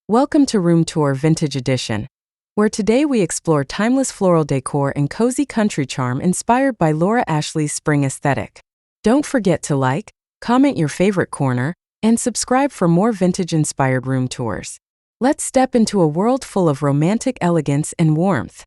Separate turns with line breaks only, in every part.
Welcome to Room Tour Vintage Edition, where today we explore timeless floral decor and cozy country charm inspired by Laura Ashley's spring aesthetic. Don't forget to like, comment your favorite corner, and subscribe for more vintage-inspired room tours. Let's step into a world full of romantic elegance and warmth.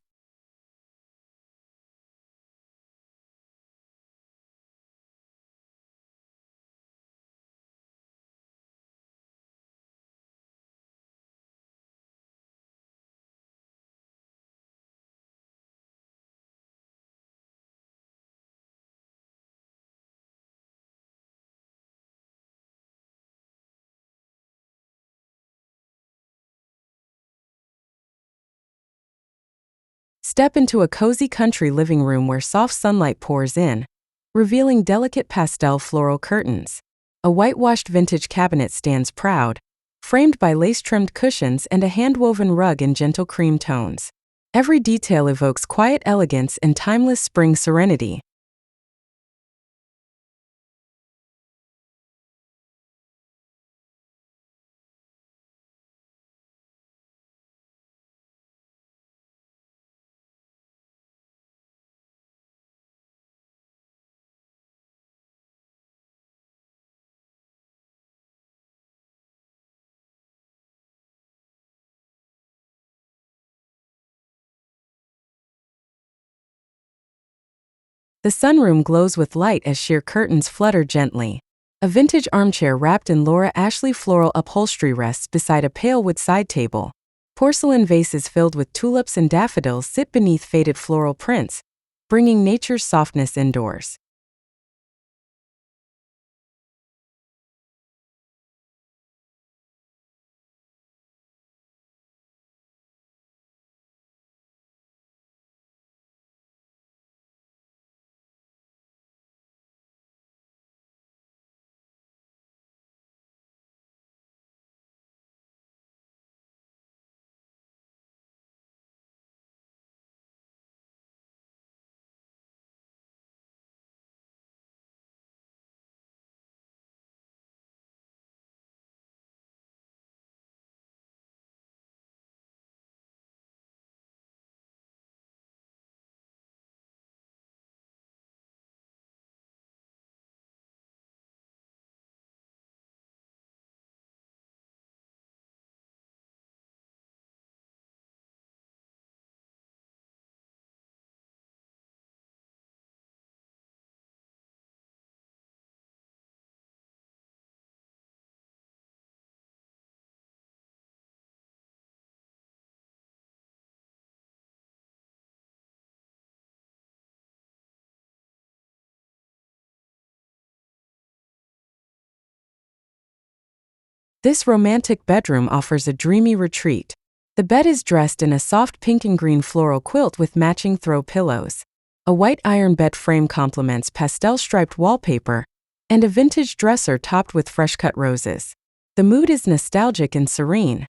Step into a cozy country living room where soft sunlight pours in, revealing delicate pastel floral curtains. A whitewashed vintage cabinet stands proud, framed by lace-trimmed cushions and a hand-woven rug in gentle cream tones. Every detail evokes quiet elegance and timeless spring serenity. The sunroom glows with light as sheer curtains flutter gently. A vintage armchair wrapped in Laura Ashley floral upholstery rests beside a pale wood side table. Porcelain vases filled with tulips and daffodils sit beneath faded floral prints, bringing nature's softness indoors. This romantic bedroom offers a dreamy retreat. The bed is dressed in a soft pink and green floral quilt with matching throw pillows. A white iron bed frame complements pastel-striped wallpaper, and a vintage dresser topped with fresh-cut roses. The mood is nostalgic and serene.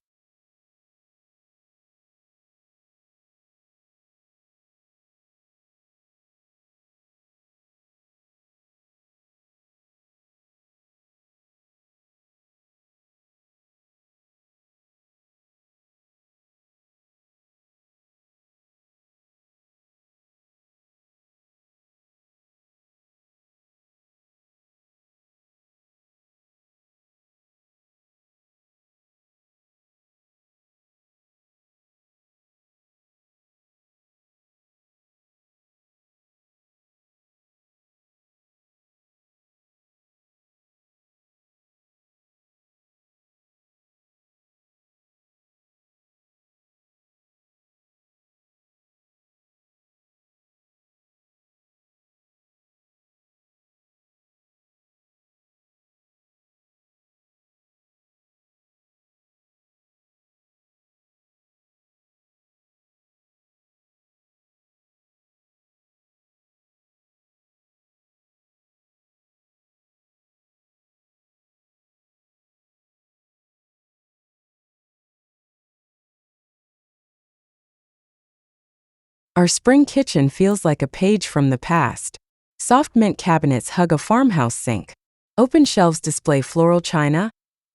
Our spring kitchen feels like a page from the past. Soft mint cabinets hug a farmhouse sink. Open shelves display floral china,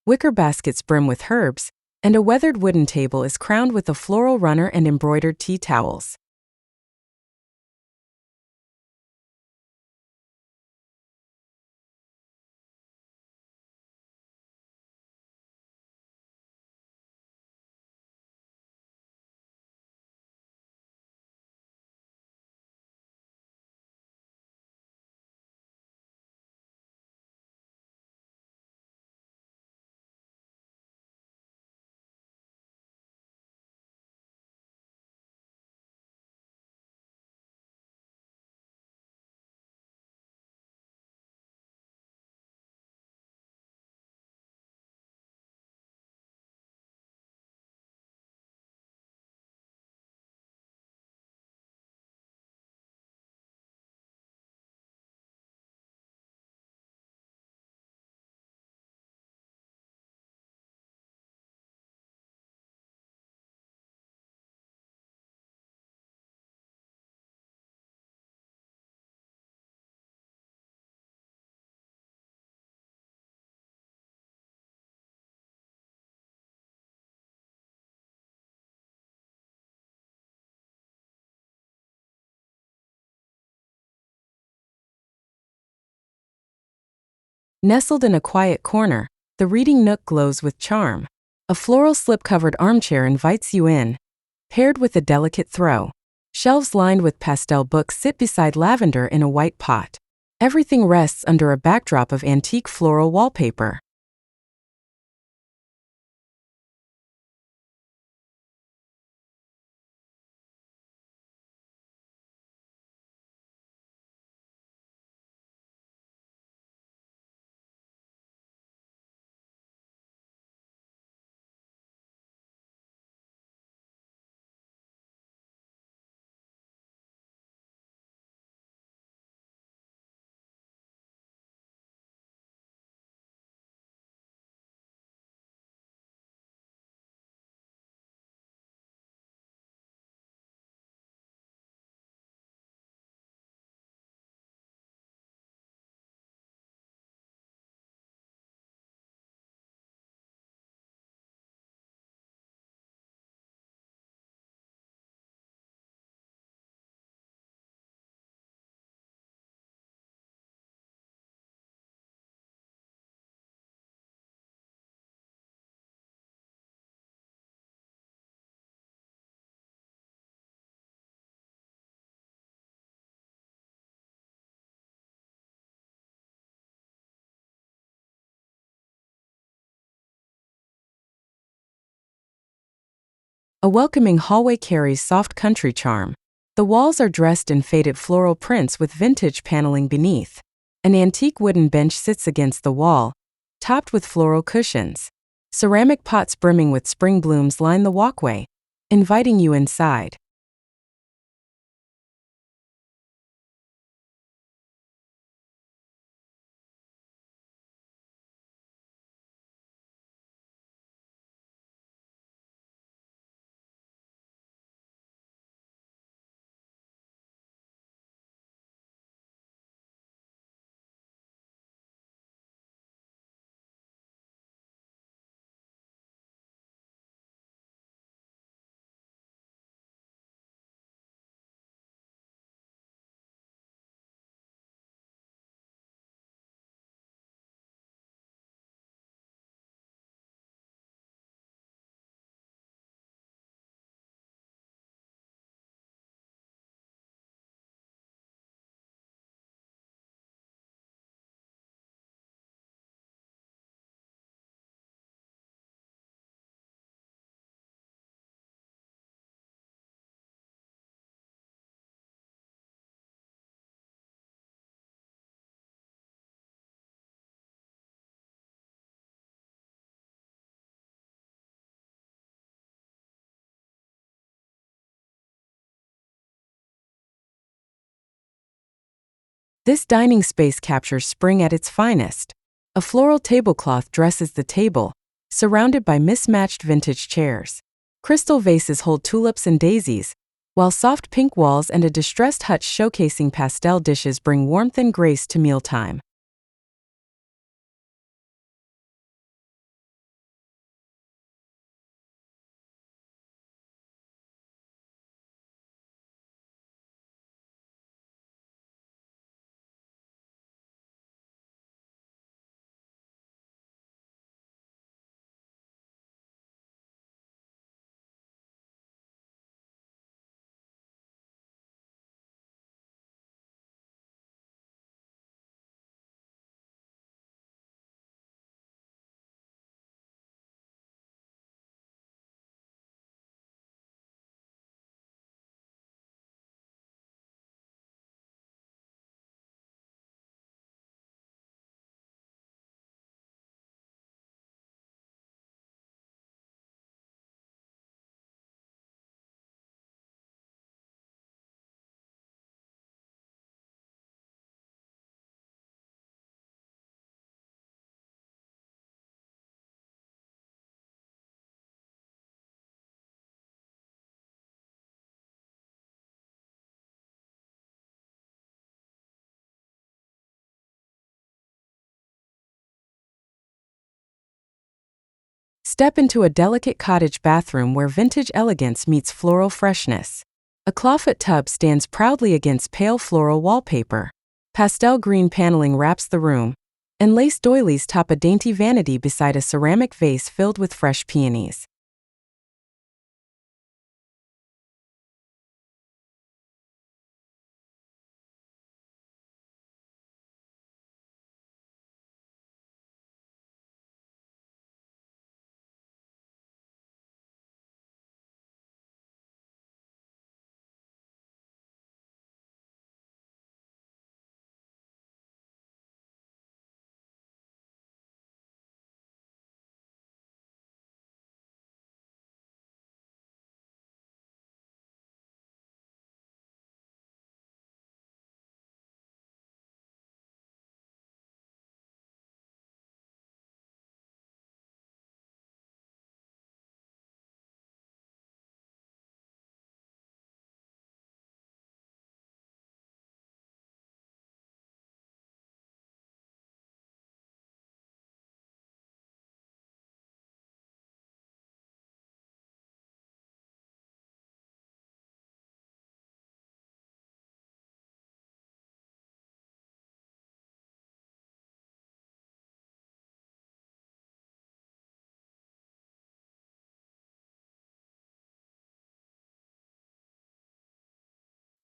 wicker baskets brim with herbs, And a weathered wooden table is crowned with a floral runner and embroidered tea towels. Nestled in a quiet corner, the reading nook glows with charm. A floral slip-covered armchair invites you in, paired with a delicate throw. Shelves lined with pastel books sit beside lavender in a white pot. Everything rests under a backdrop of antique floral wallpaper. A welcoming hallway carries soft country charm. The walls are dressed in faded floral prints with vintage paneling beneath. An antique wooden bench sits against the wall, topped with floral cushions. Ceramic pots brimming with spring blooms line the walkway, inviting you inside. This dining space captures spring at its finest. A floral tablecloth dresses the table, surrounded by mismatched vintage chairs. Crystal vases hold tulips and daisies, while soft pink walls and a distressed hutch showcasing pastel dishes bring warmth and grace to mealtime. Step into a delicate cottage bathroom where vintage elegance meets floral freshness. A clawfoot tub stands proudly against pale floral wallpaper. Pastel green paneling wraps the room, and lace doilies top a dainty vanity beside a ceramic vase filled with fresh peonies.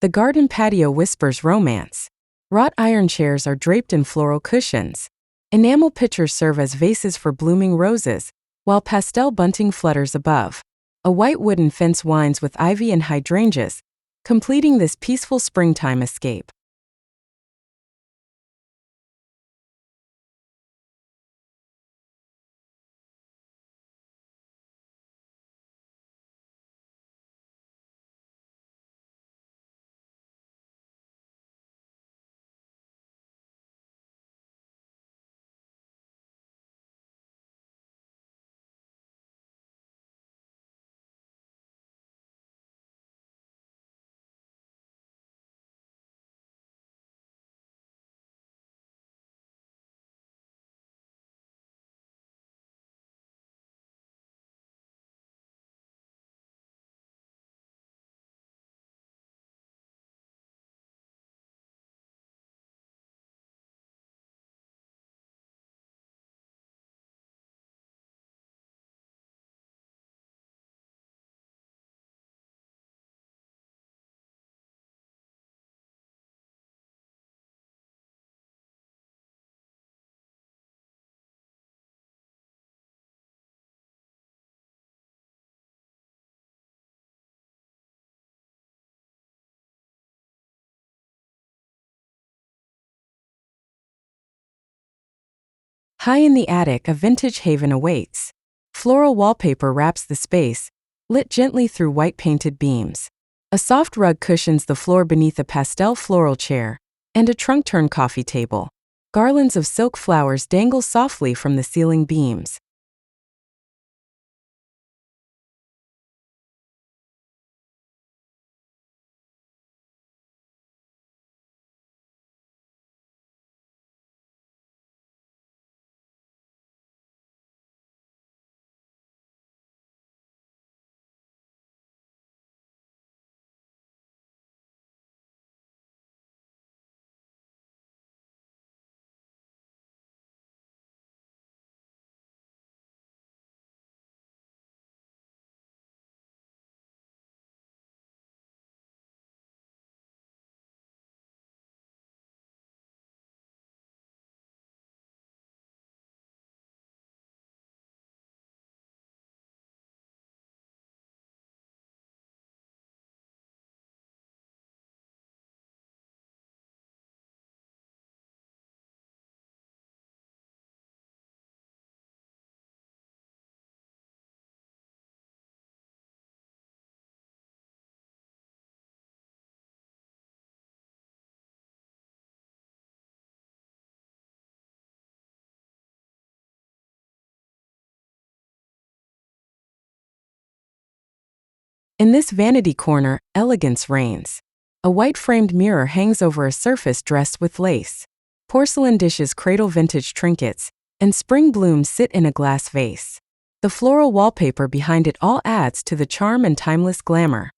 The garden patio whispers romance. Wrought iron chairs are draped in floral cushions. Enamel pitchers serve as vases for blooming roses, while pastel bunting flutters above. A white wooden fence winds with ivy and hydrangeas, completing this peaceful springtime escape. High in the attic, a vintage haven awaits. Floral wallpaper wraps the space, lit gently through white painted beams. A soft rug cushions the floor beneath a pastel floral chair and a trunk-turn coffee table. Garlands of silk flowers dangle softly from the ceiling beams. In this vanity corner, elegance reigns. A white-framed mirror hangs over a surface dressed with lace. Porcelain dishes cradle vintage trinkets, and spring blooms sit in a glass vase. The floral wallpaper behind it all adds to the charm and timeless glamour.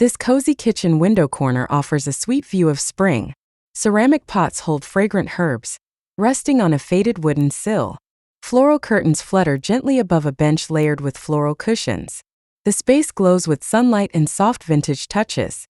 This cozy kitchen window corner offers a sweet view of spring. Ceramic pots hold fragrant herbs, resting on a faded wooden sill. Floral curtains flutter gently above a bench layered with floral cushions. The space glows with sunlight and soft vintage touches.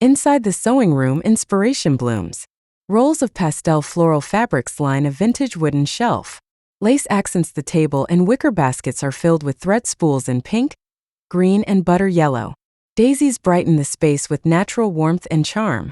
Inside the sewing room, inspiration blooms. Rolls of pastel floral fabrics line a vintage wooden shelf. Lace accents the table and wicker baskets are filled with thread spools in pink, green, and butter yellow. Daisies brighten the space with natural warmth and charm.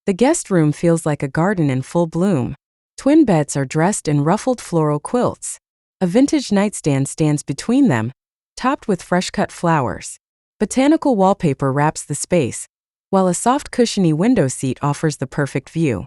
The guest room feels like a garden in full bloom. Twin beds are dressed in ruffled floral quilts. A vintage nightstand stands between them, topped with fresh-cut flowers. Botanical wallpaper wraps the space, while a soft cushiony window seat offers the perfect view.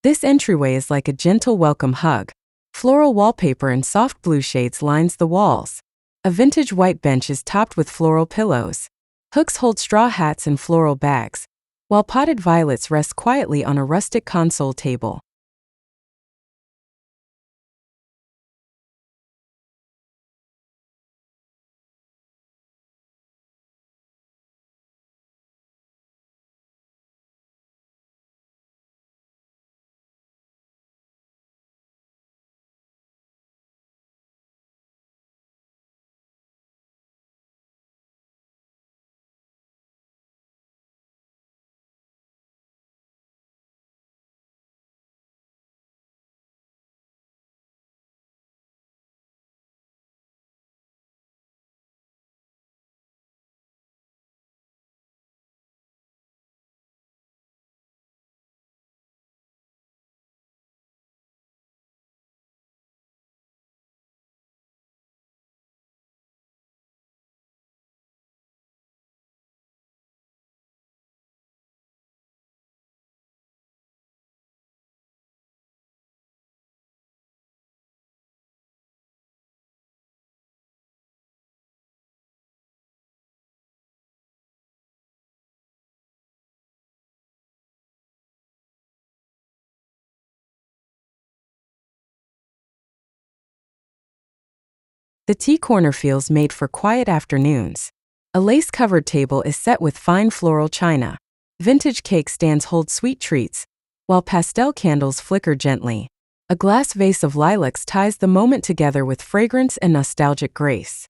This entryway is like a gentle welcome hug. Floral wallpaper in soft blue shades lines the walls. A vintage white bench is topped with floral pillows. Hooks hold straw hats and floral bags, while potted violets rest quietly on a rustic console table. The tea corner feels made for quiet afternoons. A lace-covered table is set with fine floral china. Vintage cake stands hold sweet treats, while pastel candles flicker gently. A glass vase of lilacs ties the moment together with fragrance and nostalgic grace.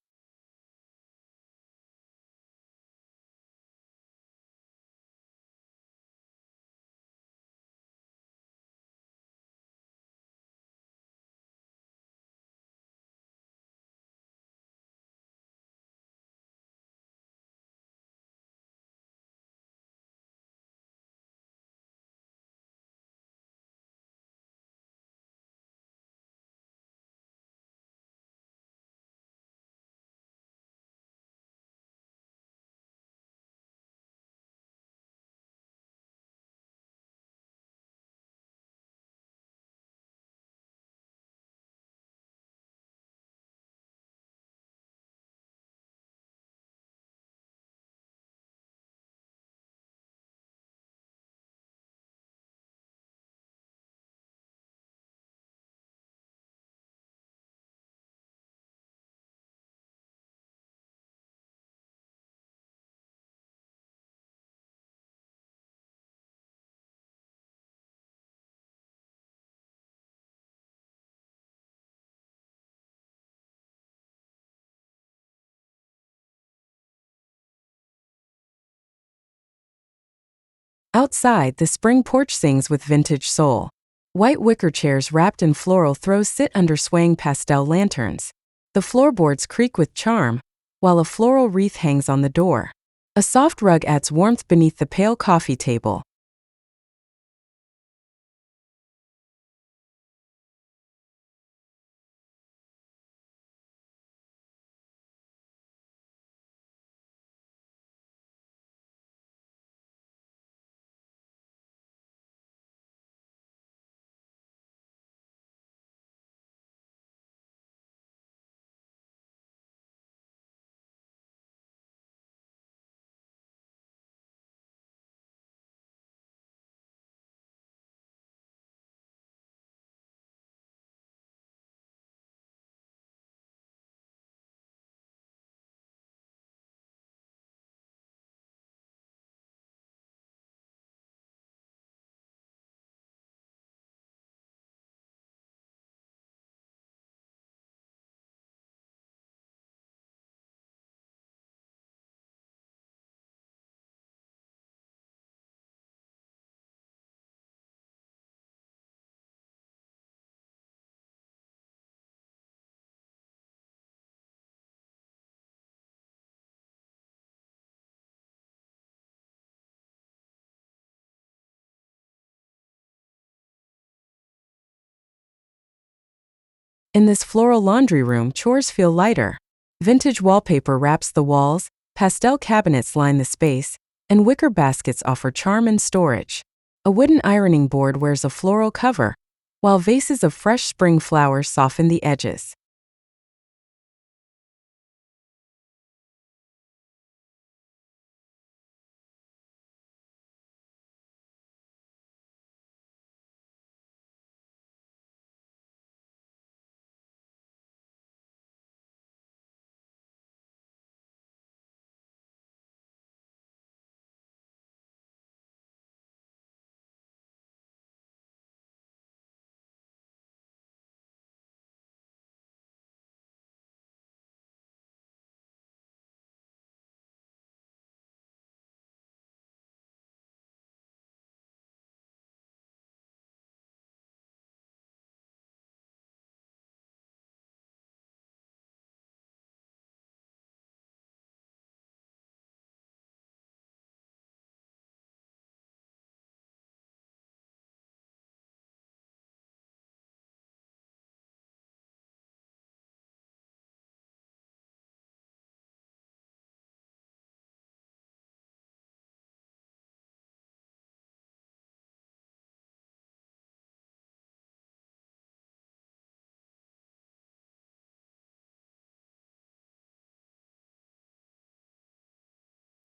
Outside, the spring porch sings with vintage soul. White wicker chairs wrapped in floral throws sit under swaying pastel lanterns. The floorboards creak with charm, while a floral wreath hangs on the door. A soft rug adds warmth beneath the pale coffee table. In this floral laundry room, chores feel lighter. Vintage wallpaper wraps the walls, pastel cabinets line the space, and wicker baskets offer charm and storage. A wooden ironing board wears a floral cover, while vases of fresh spring flowers soften the edges.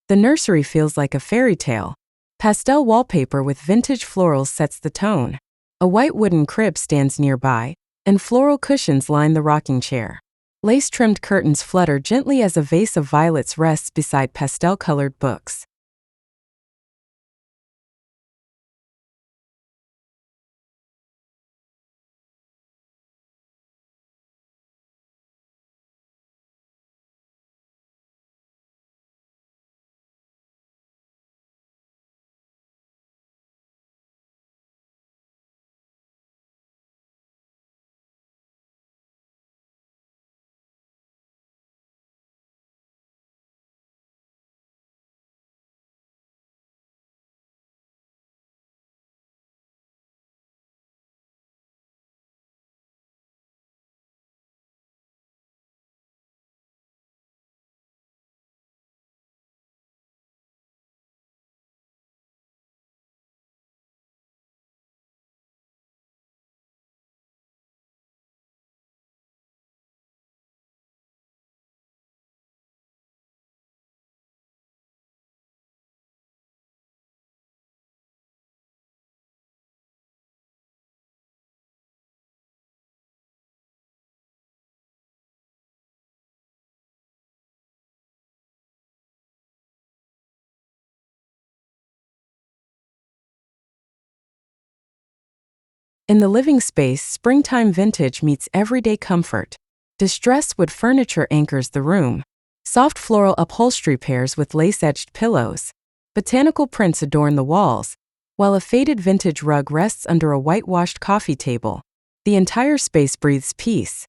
The nursery feels like a fairy tale. Pastel wallpaper with vintage florals sets the tone. A white wooden crib stands nearby, and floral cushions line the rocking chair. Lace-trimmed curtains flutter gently as a vase of violets rests beside pastel-colored books. In the living space, springtime vintage meets everyday comfort. Distressed wood furniture anchors the room. Soft floral upholstery pairs with lace-edged pillows. Botanical prints adorn the walls, while a faded vintage rug rests under a whitewashed coffee table. The entire space breathes peace.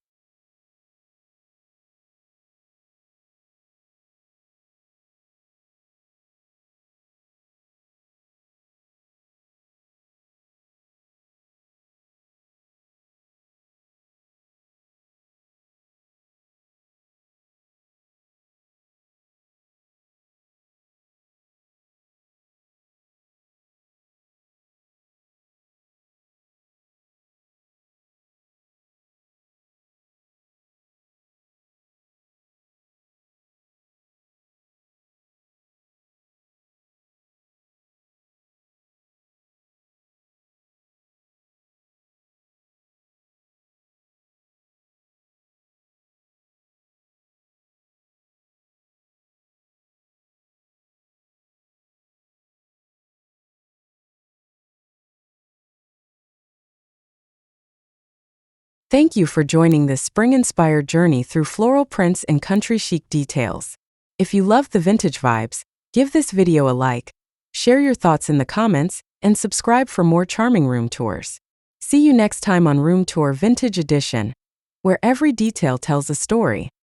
Thank you for joining this spring-inspired journey through floral prints and country chic details. If you love the vintage vibes, give this video a like, share your thoughts in the comments, and subscribe for more charming room tours. See you next time on Room Tour Vintage Edition, where every detail tells a story.